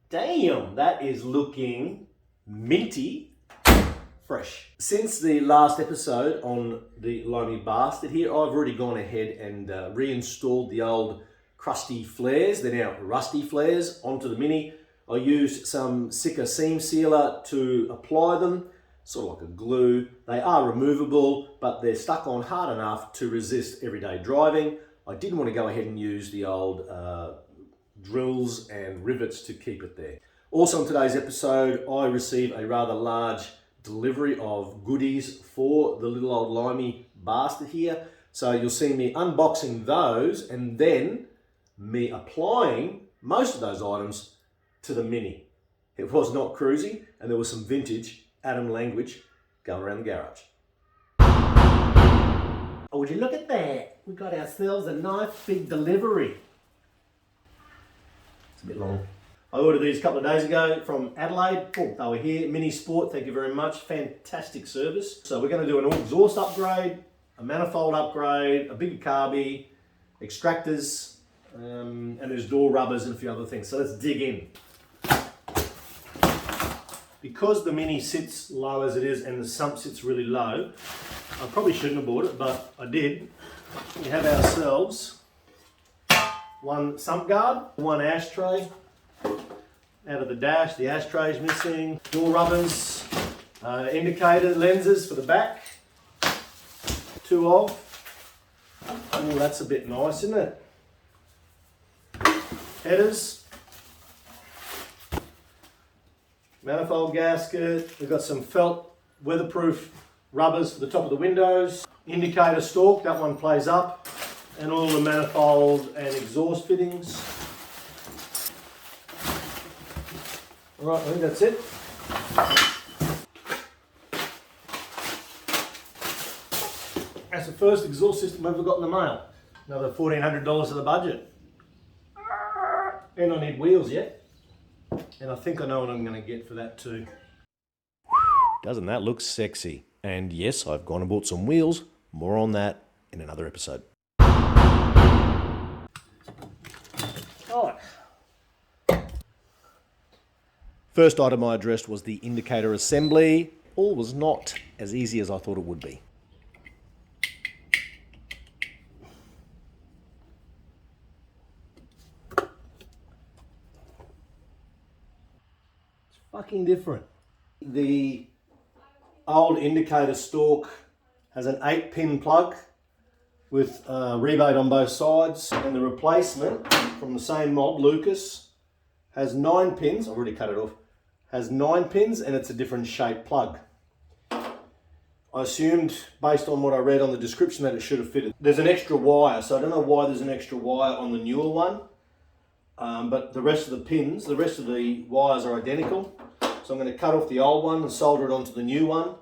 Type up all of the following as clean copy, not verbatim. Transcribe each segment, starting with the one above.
Damn, that is looking minty fresh. Since the last episode on the Limey Bastard here, I've already gone ahead and reinstalled the old crusty flares. They're now rusty flares onto the Mini. I used some Sika seam sealer to apply them, sort of like a glue. They are removable, but they're stuck on hard enough to resist everyday driving. I didn't want to go ahead and use the old drills and rivets to keep it there. Also in today's episode, I received a rather large delivery of goodies for the little old Limey Bastard here. So you'll see me unboxing those and then me applying most of those items to the Mini. It was not cruisy, and there was some vintage Adam language going around the garage. Oh, would you look at that? We got ourselves a nice big delivery. It's a bit long. I ordered these a couple of days ago from Adelaide. Oh, they were here. Mini Sport, thank you very much. Fantastic service. So we're going to do an exhaust upgrade, a manifold upgrade, a bigger carby, extractors, and there's door rubbers and a few other things. So let's dig in. Because the Mini sits low as it is and the sump sits really low, I probably shouldn't have bought it, but I did. We have ourselves one sump guard, one ashtray. Out of the dash, the ashtray is missing. Door rubbers, indicator lenses for the back. Two of. Oh, that's a bit nice, isn't it? Headers. Manifold gasket. We've got some felt weatherproof rubbers for the top of the windows. Indicator stalk, that one plays up. And all the manifold and exhaust fittings. Alright, I think that's it. That's the first exhaust system I've ever got in the mail. Another $1,400 of the budget. And I need wheels yet. And I think I know what I'm going to get for that too. Doesn't that look sexy? And yes, I've gone and bought some wheels. More on that in another episode. Alright. First item I addressed was the indicator assembly. All was not as easy as I thought it would be. It's fucking different. The old indicator stalk has an 8-pin plug with rebate on both sides, and the replacement from the same mod, Lucas, has 9 pins. I've already cut it off. Has 9 pins, and it's a different shaped plug. I assumed, based on what I read on the description, that it should have fitted. There's an extra wire, so I don't know why there's an extra wire on the newer one, but the rest of the pins, the rest of the wires are identical. So I'm going to cut off the old one and solder it onto the new one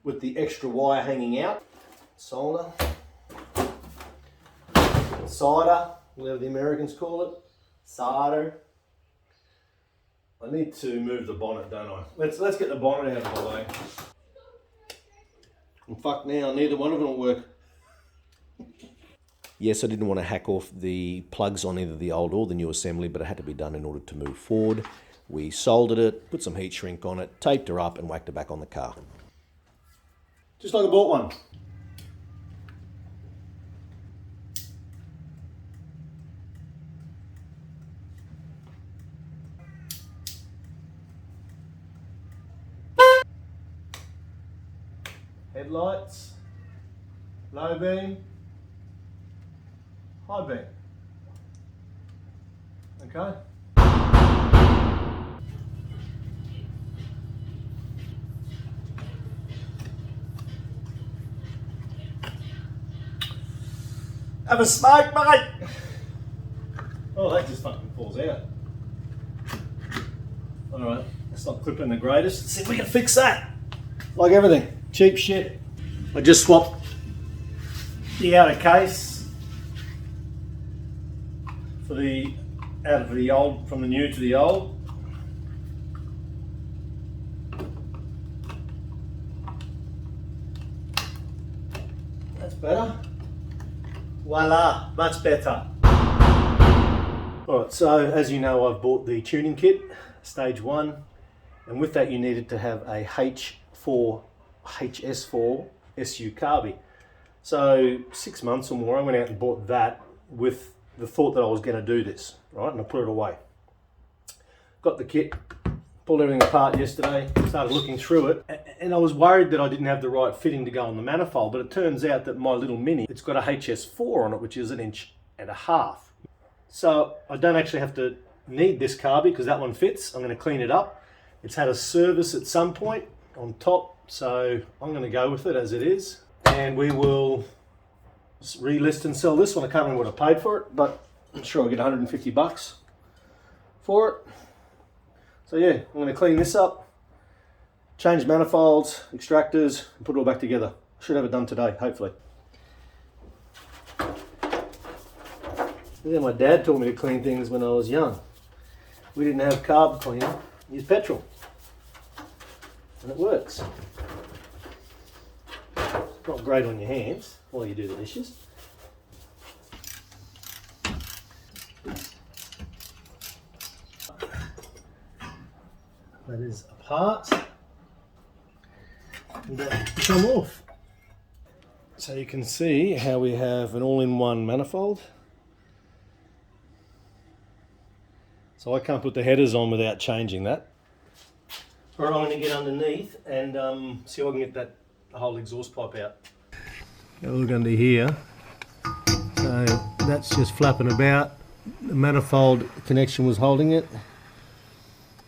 with the extra wire hanging out. Solder. Solder, whatever the Americans call it. Solder. I need to move the bonnet, don't I? Let's get the bonnet out of the way. And fuck now, neither one of them will work. Yes, I didn't want to hack off the plugs on either the old or the new assembly, but it had to be done in order to move forward. We soldered it, put some heat shrink on it, taped her up and whacked her back on the car. Just like I bought one. Headlights, low beam, high beam. Okay. Have a smoke, mate! Oh, that just fucking falls out. Alright, let's not clip in the greatest. Let's see if we can fix that. Like everything. Cheap shit. I just swapped the outer case for the out of the old, from the new to the old. That's better. Voila, much better. Alright, so as you know, I've bought the tuning kit stage 1, and with that you needed to have a HS4 SU carby. So 6 months or more I went out and bought that with the thought that I was going to do this, right? And I put it away. Got the kit, pulled everything apart yesterday, started looking through it, and I was worried that I didn't have the right fitting to go on the manifold, but it turns out that my little Mini, it's got a HS4 on it, which is 1.5 inches. So I don't actually have to need this carby because that one fits. I'm going to clean it up. It's had a service at some point on top, so I'm going to go with it as it is, and we will relist and sell this one. I can't remember what I paid for it, but I'm sure I'll get 150 bucks for it. So yeah, I'm going to clean this up, change manifolds, extractors, and put it all back together. Should have it done today, hopefully. Yeah, my dad taught me to clean things when I was young. We didn't have carb cleaner, we used petrol. And it works. It's not great on your hands while you do the dishes. That is apart, and that come off. So you can see how we have an all-in-one manifold. So I can't put the headers on without changing that. Alright, I'm going to get underneath and see if I can get that whole exhaust pipe out. Now look under here. So that's just flapping about. The manifold connection was holding it.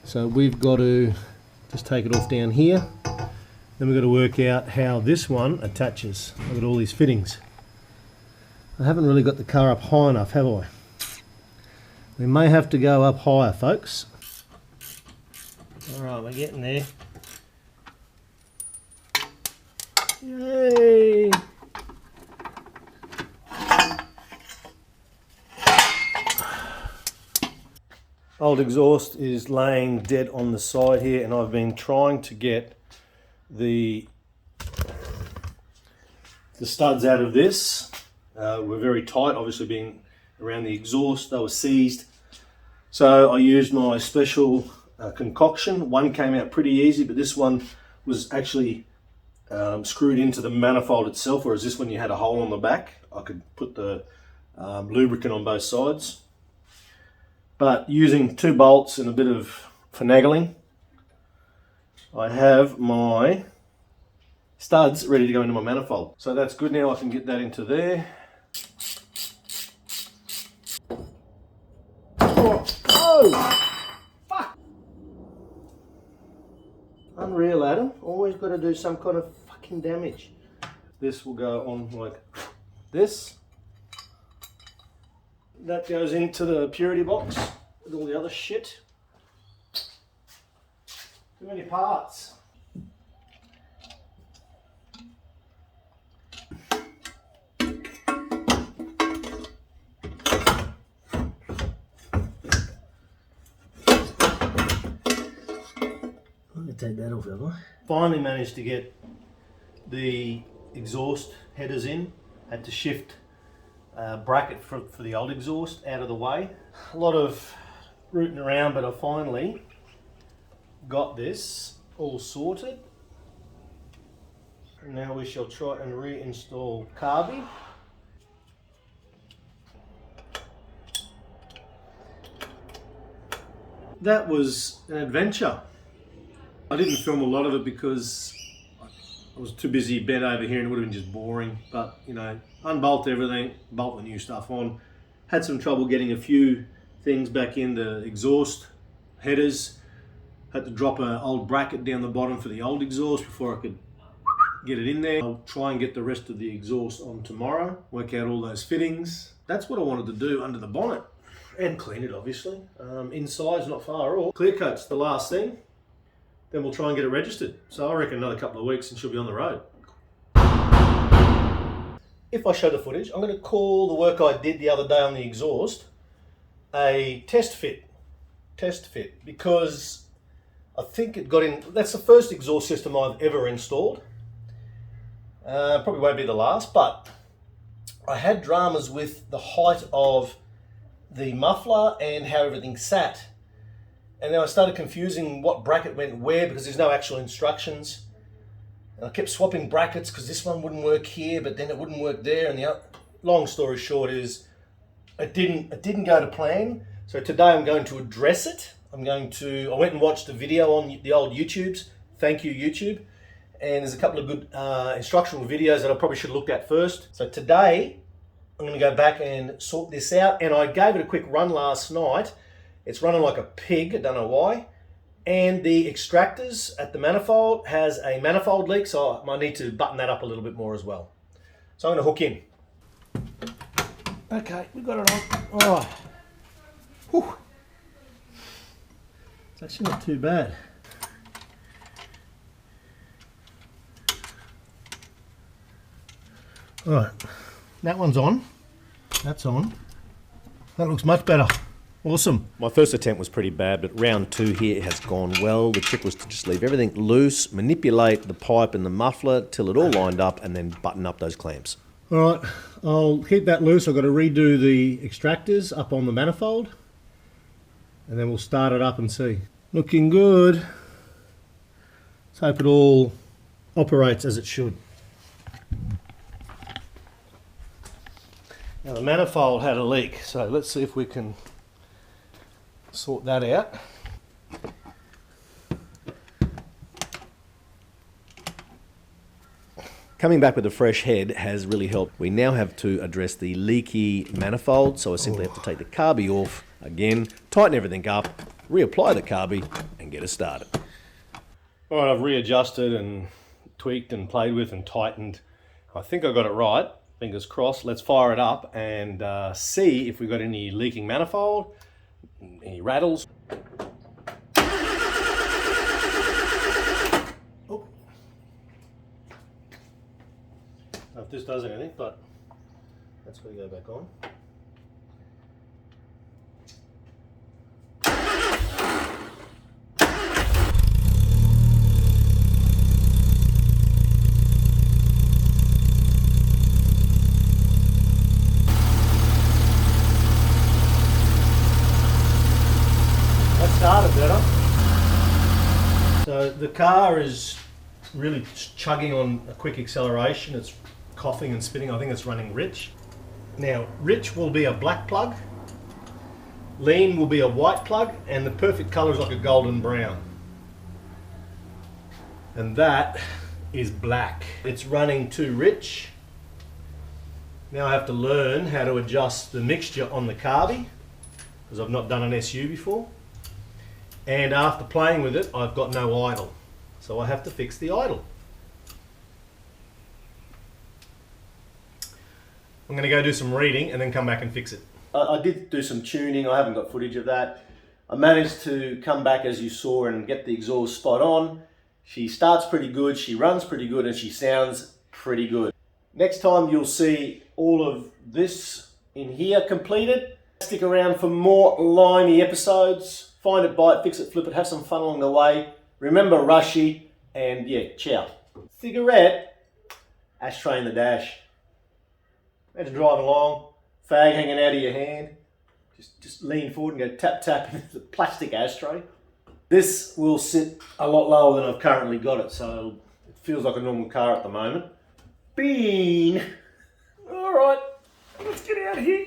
So we've got to just take it off down here. Then we've got to work out how this one attaches. I've got all these fittings. I haven't really got the car up high enough, have I? We may have to go up higher, folks. Alright, we're getting there. Yay! Old exhaust is laying dead on the side here, and I've been trying to get the studs out of this. Were very tight, obviously being around the exhaust. They were seized. So I used my special concoction. One came out pretty easy, but this one was actually screwed into the manifold itself, whereas this one you had a hole on the back. I could put the lubricant on both sides. But using 2 bolts and a bit of finagling, I have my studs ready to go into my manifold. So that's good. Now I can get that into there. Oh, fuck! Unreal, Adam. Always got to do some kind of fucking damage. This will go on like this. That goes into the purity box with all the other shit. Too many parts. I'm going to take that off, have I? Finally managed to get the exhaust headers in. Had to shift bracket for the old exhaust out of the way. A lot of rooting around, but I finally got this all sorted. And now we shall try and reinstall carby. That was an adventure. I didn't film a lot of it because I was too busy bent over here and it would have been just boring. But, you know, unbolt everything, bolt the new stuff on. Had some trouble getting a few things back in the exhaust headers. Had to drop an old bracket down the bottom for the old exhaust before I could get it in there. I'll try and get the rest of the exhaust on tomorrow. Work out all those fittings. That's what I wanted to do under the bonnet. And clean it, obviously. Inside's not far at all. Clear coat's the last thing. Then we'll try and get it registered. So I reckon another couple of weeks and she'll be on the road. If I show the footage, I'm going to call the work I did the other day on the exhaust a test fit. Test fit, because I think it got in. That's the first exhaust system I've ever installed. Probably won't be the last, but I had dramas with the height of the muffler and how everything sat. and then I started confusing what bracket went where because there's no actual instructions. And I kept swapping brackets because this one wouldn't work here, but then it wouldn't work there. And the other, long story short is, it didn't go to plan. So today I'm going to address it. I went and watched a video on the old YouTubes. Thank you, YouTube. And there's a couple of good instructional videos that I probably should have looked at first. So today I'm going to go back and sort this out. And I gave it a quick run last night. It's running like a pig, I don't know why. And the extractors at the manifold has a manifold leak, so I might need to button that up a little bit more as well. So I'm going to hook in. Okay, we got it on. All right. Whew. It's actually not too bad. All right, that one's on. That's on. That looks much better. Awesome. My first attempt was pretty bad, but round 2 here has gone well. The trick was to just leave everything loose, manipulate the pipe and the muffler till it all lined up, and then button up those clamps. All right, I'll keep that loose. I've got to redo the extractors up on the manifold, and then we'll start it up and see. Looking good. Let's hope it all operates as it should. Now the manifold had a leak, so let's see if we can sort that out. Coming back with a fresh head has really helped. We now have to address the leaky manifold, so I simply have to take the carby off again, tighten everything up, reapply the carby, and get it started. All right, I've readjusted and tweaked and played with and tightened. I think I got it right. Fingers crossed. Let's fire it up and see if we've got any leaking manifold, any rattles. Oh. Not if this does anything, but that's going to go back on. Started better. So the car is really chugging on a quick acceleration. It's coughing and spinning. I think it's running rich. Now rich will be a black plug, lean will be a white plug, and the perfect color is like a golden brown. And that is black. It's running too rich. Now I have to learn how to adjust the mixture on the carby because I've not done an SU before. And after playing with it, I've got no idle. So I have to fix the idle. I'm going to go do some reading and then come back and fix it. I did do some tuning. I haven't got footage of that. I managed to come back, as you saw, and get the exhaust spot on. She starts pretty good, she runs pretty good, and she sounds pretty good. Next time you'll see all of this in here completed. Stick around for more limey episodes. Find it, buy it, fix it, flip it, have some fun along the way. Remember Rushy, and yeah, ciao. Cigarette, ashtray in the dash. Imagine driving along, fag hanging out of your hand. Just lean forward and go tap tap into the plastic ashtray. This will sit a lot lower than I've currently got it, so it feels like a normal car at the moment. Bean! Alright, let's get out of here.